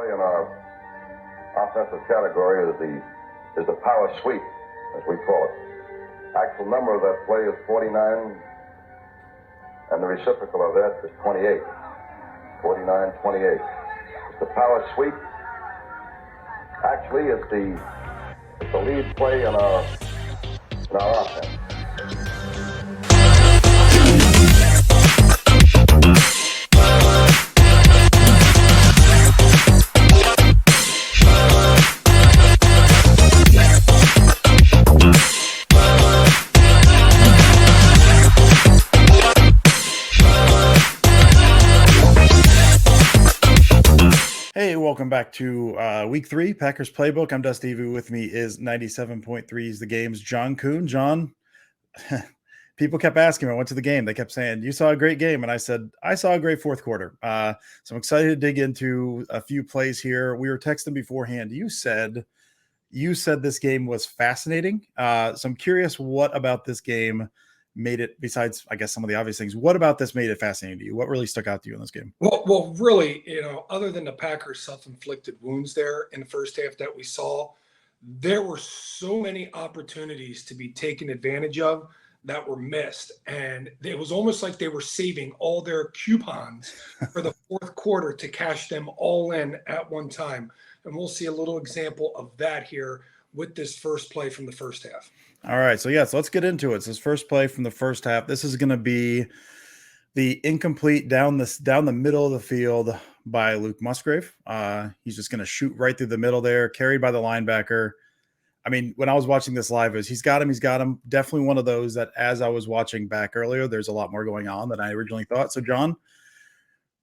in our offensive category is the power sweep, as we call it. Actual number of that play is 49, and the reciprocal of that is 28. 49, 28. It's the power sweep. Actually, it's the lead play in our offense. Hey, welcome back to week 3, Packers Playbook. I'm Dusty V. With me is 97.3's The Game's John Kuhn. John, people kept asking me, I went to the game. They kept saying, you saw a great game. And I said, I saw a great fourth quarter. So I'm excited to dig into a few plays here. We were texting beforehand. You said this game was fascinating. So I'm curious what about this game made it, besides, I guess, some of the obvious things, what about this made it fascinating to you? What really stuck out to you in this game? Well, really, other than the Packers' self-inflicted wounds there in the first half that we saw, there were so many opportunities to be taken advantage of that were missed. And it was almost like they were saving all their coupons for the fourth quarter to cash them all in at one time. And we'll see a little example of that here with this first play from the first half. All right. So let's get into it. So this first play from the first half, this is going to be the incomplete down the middle of the field by Luke Musgrave. He's just going to shoot right through the middle there, carried by the linebacker. I mean, when I was watching this live, he's got him. Definitely one of those that, as I was watching back earlier, there's a lot more going on than I originally thought. So, John,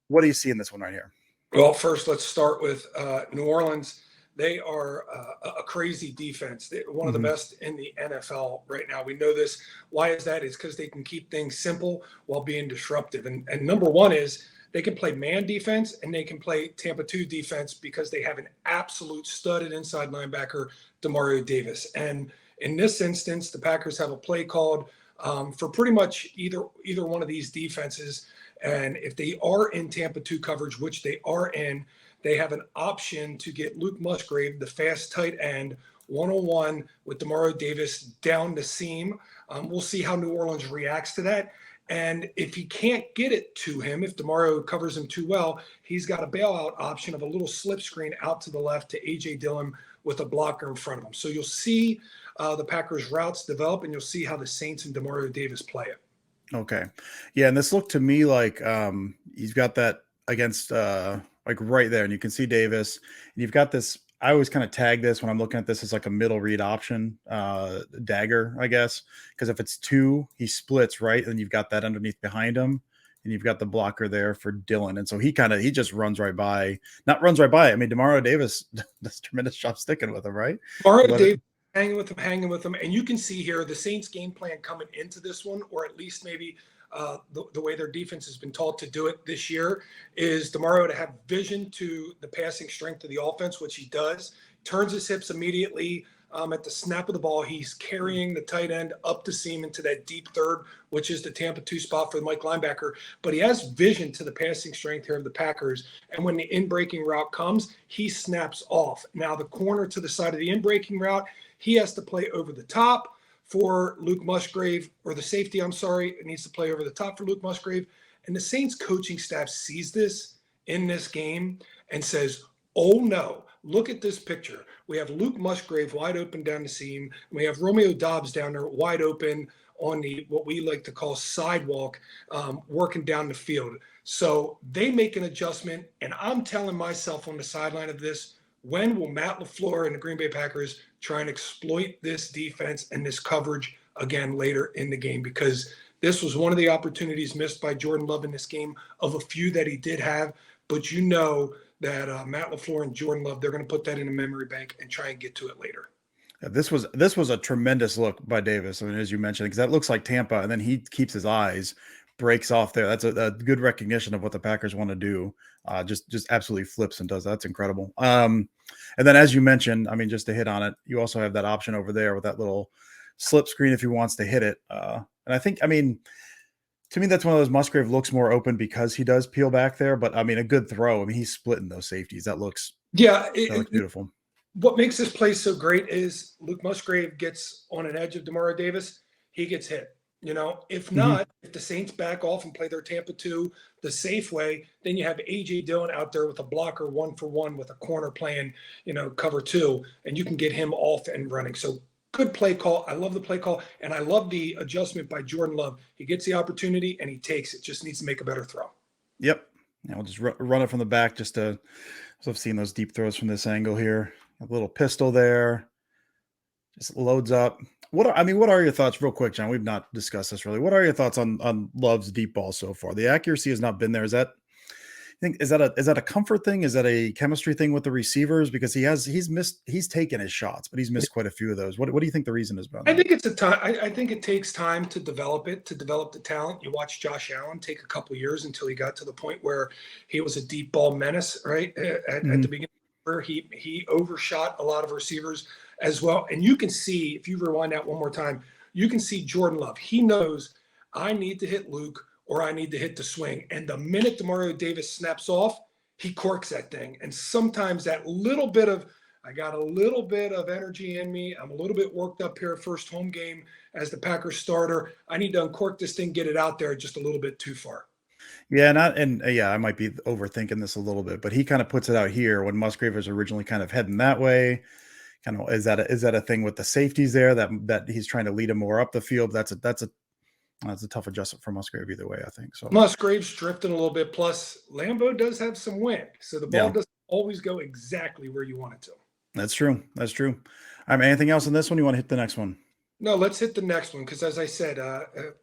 what do you see in this one right here? Well, first, let's start with New Orleans. They are a crazy defense. They're one of the best in the NFL right now. We know this. Why is that? It's because they can keep things simple while being disruptive. And number one is they can play man defense and they can play Tampa 2 defense because they have an absolute studded inside linebacker, Demario Davis. And in this instance, the Packers have a play called for pretty much either one of these defenses. And if they are in Tampa 2 coverage, which they are in, they have an option to get Luke Musgrave, the fast tight end, one-on-one with Demario Davis down the seam. We'll see how New Orleans reacts to that. And if he can't get it to him, if Demario covers him too well, he's got a bailout option of a little slip screen out to the left to A.J. Dillon with a blocker in front of him. So you'll see the Packers' routes develop, and you'll see how the Saints and Demario Davis play it. Okay. Yeah, and this looked to me like he's got that against like right there, and you can see Davis, and you've got this. I always kind of tag this when I'm looking at this as like a middle read option, dagger, I guess, because if it's 2, he splits right, and you've got that underneath behind him, and you've got the blocker there for Dillon, and so he just runs right by. Not runs right by. I mean, Demario Davis does a tremendous job sticking with him, right? Demario Davis hanging with him, and you can see here the Saints' game plan coming into this one, or at least maybe. The way their defense has been taught to do it this year is Demario to have vision to the passing strength of the offense, which he does, turns his hips immediately at the snap of the ball. He's carrying the tight end up the seam into that deep third, which is the Tampa 2 spot for the Mike linebacker. But he has vision to the passing strength here of the Packers. And when the in-breaking route comes, he snaps off. Now the corner to the side of the in-breaking route, he has to play over the top for Luke Musgrave, or the safety, it needs to play over the top for Luke Musgrave. And the Saints coaching staff sees this in this game and says, oh no, look at this picture. We have Luke Musgrave wide open down the seam. We have Romeo Doubs down there wide open on the, what we like to call sidewalk, working down the field. So they make an adjustment, and I'm telling myself on the sideline of this, when will Matt LaFleur and the Green Bay Packers try and exploit this defense and this coverage again later in the game? Because this was one of the opportunities missed by Jordan Love in this game of a few that he did have. But you know that Matt LaFleur and Jordan Love, they're going to put that in a memory bank and try and get to it later. Yeah, this was a tremendous look by Davis. I mean, as you mentioned, because that looks like Tampa, and then he keeps his eyes, breaks off there. That's a good recognition of what the Packers want to do. Just absolutely flips and does that. That's incredible. And then, as you mentioned, I mean, just to hit on it, you also have that option over there with that little slip screen if he wants to hit it. And I think, I mean, to me, that's one of those. Musgrave looks more open because he does peel back there. But I mean, a good throw. I mean, he's splitting those safeties. That looks Yeah, That looks beautiful. what makes this play so great is Luke Musgrave gets on an edge of Demario Davis, he gets hit. If Mhm. not, if the Saints back off and play their Tampa 2 the safe way, then you have AJ Dillon out there with a blocker 1-for-1 with a corner playing, cover 2, and you can get him off and running. So good play call. I love the play call, and I love the adjustment by Jordan Love. He gets the opportunity and he takes it. Just needs to make a better throw. Yep. Yeah, we'll just run it from the back just to. So I've seen those deep throws from this angle here. A little pistol there. Just loads up. What are your thoughts, real quick, John? We've not discussed this really. What are your thoughts on Love's deep ball so far? The accuracy has not been there. Is that a comfort thing? Is that a chemistry thing with the receivers? Because he's taken his shots, but he's missed quite a few of those. What do you think the reason has been? I think it's a time. I think it takes time to develop it, to develop the talent. You watch Josh Allen take a couple years until he got to the point where he was a deep ball menace, right? At the beginning, where he overshot a lot of receivers as well. And you can see, if you rewind that one more time, you can see Jordan Love. He knows I need to hit Luke or I need to hit the swing. And the minute Demario Davis snaps off, he corks that thing. And sometimes that little bit of I got a little bit of energy in me. I'm a little bit worked up here, first home game as the Packers starter. I need to uncork this thing, get it out there just a little bit too far. Yeah, yeah, I might be overthinking this a little bit, but he kind of puts it out here when Musgrave was originally kind of heading that way. Kind of is that a thing with the safeties there that he's trying to lead him more up the field? That's a tough adjustment for Musgrave either way, I think. So Musgrave's drifting a little bit. Plus, Lambeau does have some wind, so the ball doesn't always go exactly where you want it to. That's true. That's true. All right, anything else on this one? You want to hit the next one? No, let's hit the next one because, as I said,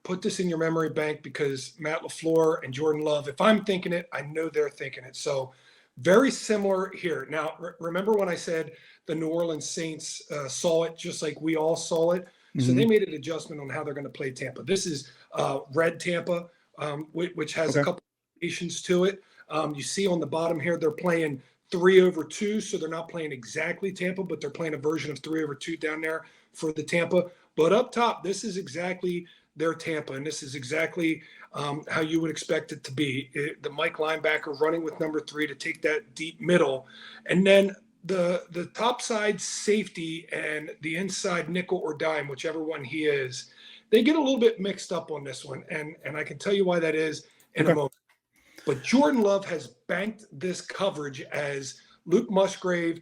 put this in your memory bank because Matt LaFleur and Jordan Love, if I'm thinking it, I know they're thinking it. So very similar here. Now, remember when I said the New Orleans Saints saw it just like we all saw it? So they made an adjustment on how they're going to play Tampa. This is red Tampa, which has a couple of variations to it. You see on the bottom here, they're playing 3/2, so they're not playing exactly Tampa, but they're playing a version of 3/2 down there for the Tampa. But up top, this is exactly their Tampa, and this is exactly how you would expect it to be. The Mike linebacker running with number 3 to take that deep middle, and then the top side safety and the inside nickel or dime, whichever one he is, they get a little bit mixed up on this one, and I can tell you why that is in a moment. But Jordan Love has banked this coverage as Luke Musgrave,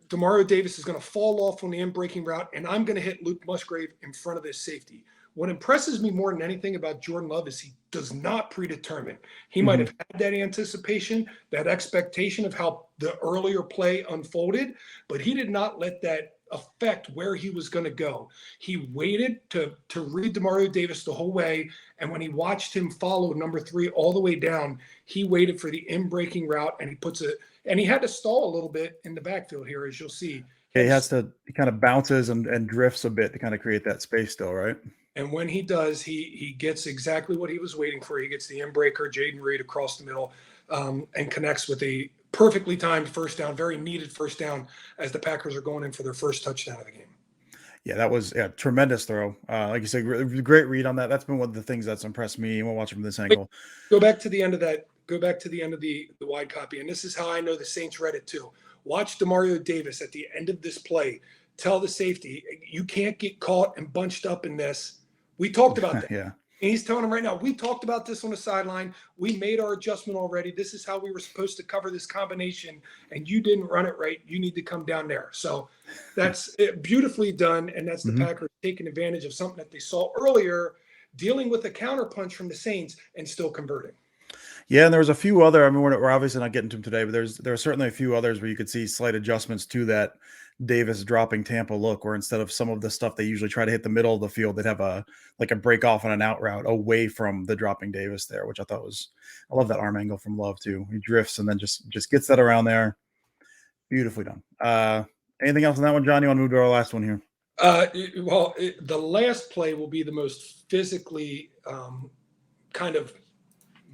Demario Davis is going to fall off on the in-breaking route, and I'm going to hit Luke Musgrave in front of this safety. What impresses me more than anything about Jordan Love is he does not predetermine. He might have had that anticipation, that expectation of how the earlier play unfolded, but he did not let that affect where he was going to go. He waited to read Demario Davis the whole way, and when he watched him follow number 3 all the way down, he waited for the in-breaking route, and he had to stall a little bit in the backfield here, as you'll see. He kind of bounces and drifts a bit to kind of create that space still, right? And when he does, he gets exactly what he was waiting for. He gets the in-breaker, Jaden Reed, across the middle, and connects with a perfectly timed first down, very needed first down as the Packers are going in for their first touchdown of the game. Yeah, that was tremendous throw. Like you said, great read on that. That's been one of the things that's impressed me. We'll watch it from this angle. Go back to the end of that. Go back to the end of the wide copy. And this is how I know the Saints read it too. Watch Demario Davis at the end of this play tell the safety, you can't get caught and bunched up in this. We talked about that. Yeah. And he's telling him right now, we talked about this on the sideline. We made our adjustment already. This is how we were supposed to cover this combination, and you didn't run it right. You need to come down there. So that's beautifully done, and that's the Packers taking advantage of something that they saw earlier, dealing with a counterpunch from the Saints and still converting. Yeah, and there was a few other. I mean, we're obviously not getting to them today, but there are certainly a few others where you could see slight adjustments to that Davis dropping Tampa look, where instead of some of the stuff they usually try to hit the middle of the field, they'd have a break off on an out route away from the dropping Davis there, which I thought I love that arm angle from Love too. He drifts and then just gets that around there. Beautifully done. Anything else on that one, John? You want to move to our last one here? The last play will be the most physically kind of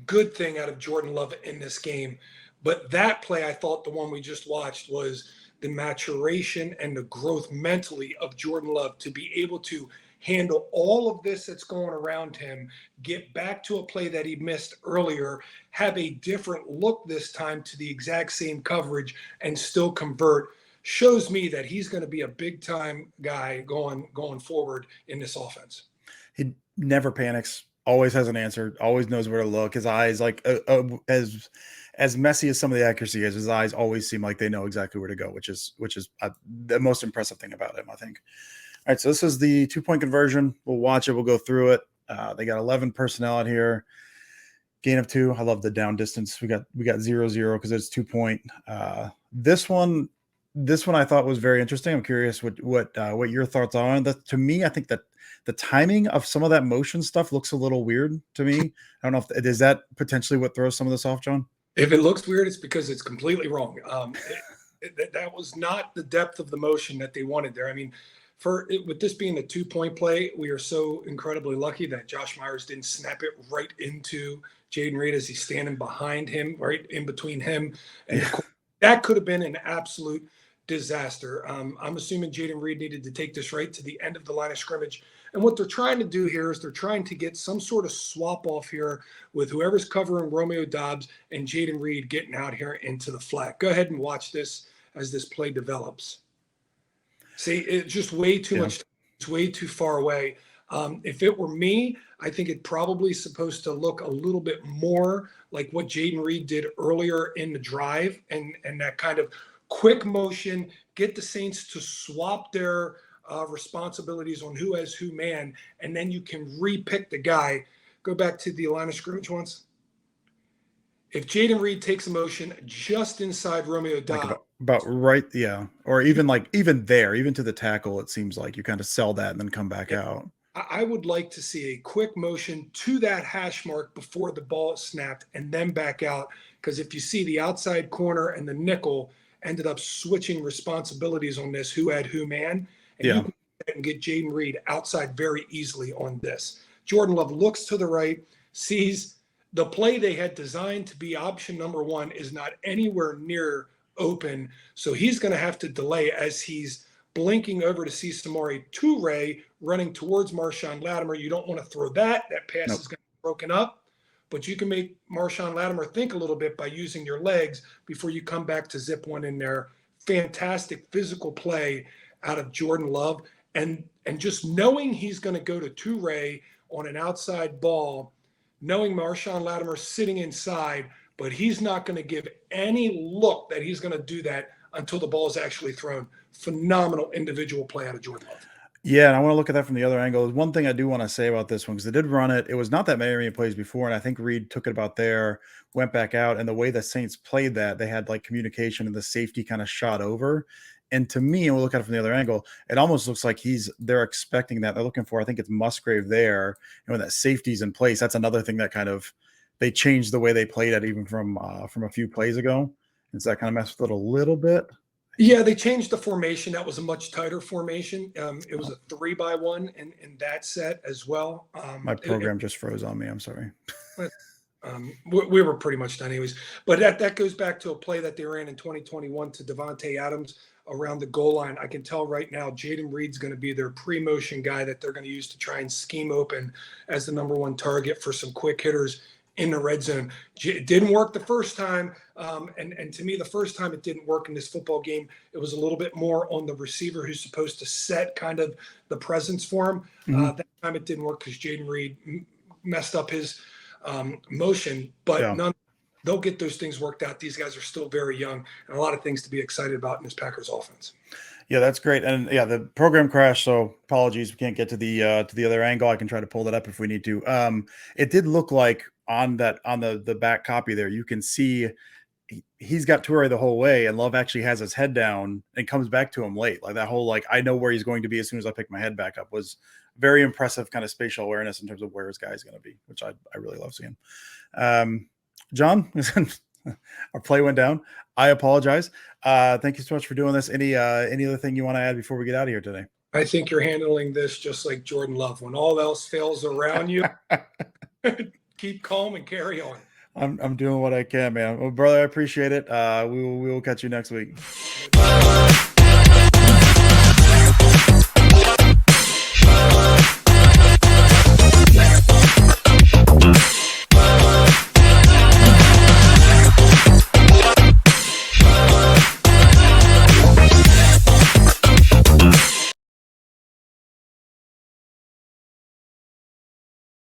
good thing out of Jordan Love in this game. But that play, I thought the one we just watched was the maturation and the growth mentally of Jordan Love to be able to handle all of this that's going around him, get back to a play that he missed earlier, have a different look this time to the exact same coverage, and still convert, shows me that he's going to be a big time guy going forward in this offense. He never panics, always has an answer, always knows where to look. His eyes, like as messy as some of the accuracy is, his eyes always seem like they know exactly where to go, which is the most impressive thing about him, I think. All right, so this is the 2-point conversion. We'll watch it. We'll go through it. They got 11 personnel out here. Gain of 2. I love the down distance. We got 0-0 because it's 2-point. This one I thought was very interesting. I'm curious what your thoughts are on that. To me, I think that the timing of some of that motion stuff looks a little weird to me. I don't know if is that potentially what throws some of this off, John? If it looks weird, it's because it's completely wrong. That was not the depth of the motion that they wanted there. I mean, with this being the 2-point play, we are so incredibly lucky that Josh Myers didn't snap it right into Jaden Reed as he's standing behind him, right in between him. And that could have been an absolute disaster. I'm assuming Jaden Reed needed to take this right to the end of the line of scrimmage. And what they're trying to do here is they're trying to get some sort of swap off here with whoever's covering Romeo Doubs and Jaden Reed getting out here into the flat. Go ahead and watch this as this play develops. See, it's just way too much. It's way too far away. If it were me, I think it probably supposed to look a little bit more like what Jaden Reed did earlier in the drive, and that kind of quick motion, get the Saints to swap their responsibilities on who has who man, and then you can re-pick the guy. Go back to the line of scrimmage once. If Jaden Reed takes a motion just inside Romeo Doubs, like about right, yeah, or even to the tackle, it seems like you kind of sell that and then come back out. I would like to see a quick motion to that hash mark before the ball is snapped and then back out, because if you see the outside corner and the nickel ended up switching responsibilities on this, who had who man, and you can get Jaden Reed outside very easily on this. Jordan Love looks to the right, sees the play they had designed to be option number 1 is not anywhere near open, so he's going to have to delay as he's blinking over to see Samori Toure running towards Marshawn Latimer. You don't want to throw that. That pass is going to be broken up. But you can make Marshawn Latimer think a little bit by using your legs before you come back to zip one in there. Fantastic physical play out of Jordan Love. And just knowing he's going to go to Toure on an outside ball, knowing Marshawn Latimer sitting inside, but he's not going to give any look that he's going to do that until the ball is actually thrown. Phenomenal individual play out of Jordan Love. Yeah, and I want to look at that from the other angle. One thing I do want to say about this one, because they did run it. It was not that many plays before, and I think Reed took it about there, went back out, and the way the Saints played that, they had like communication and the safety kind of shot over. And to me, and we'll look at it from the other angle, it almost looks like they're expecting that. They're looking for, I think it's Musgrave there. And when that safety's in place, that's another thing that kind of, they changed the way they played it even from a few plays ago. And so that kind of messed with it a little bit. Yeah, they changed the formation. That was a much tighter formation. It was a 3-by-1 in that set as well. My program just froze on me. I'm sorry. We were pretty much done anyways. But that goes back to a play that they ran in 2021 to Devontae Adams around the goal line. I can tell right now Jaden Reed's going to be their pre-motion guy that they're going to use to try and scheme open as the number 1 target for some quick hitters in the red zone. It didn't work the first time. And to me, the first time it didn't work in this football game, it was a little bit more on the receiver who's supposed to set kind of the presence for him. That time it didn't work because Jaden Reed messed up his motion, but they'll get those things worked out. These guys are still very young and a lot of things to be excited about in this Packers offense. Yeah, that's great. And yeah, the program crashed, so apologies. We can't get to the other angle. I can try to pull that up if we need to. It did look like on the back copy there, you can see he's got Toure the whole way, and Love actually has his head down and comes back to him late. Like that whole, like, I know where he's going to be as soon as I pick my head back up was very impressive kind of spatial awareness in terms of where his guy is going to be, which I really love seeing. John, our play went down. I apologize. Thank you so much for doing this. Any other thing you want to add before we get out of here today? I think you're handling this just like Jordan Love. When all else fails around you, keep calm and carry on. I'm doing what I can, man. Well, brother, I appreciate it. We will catch you next week.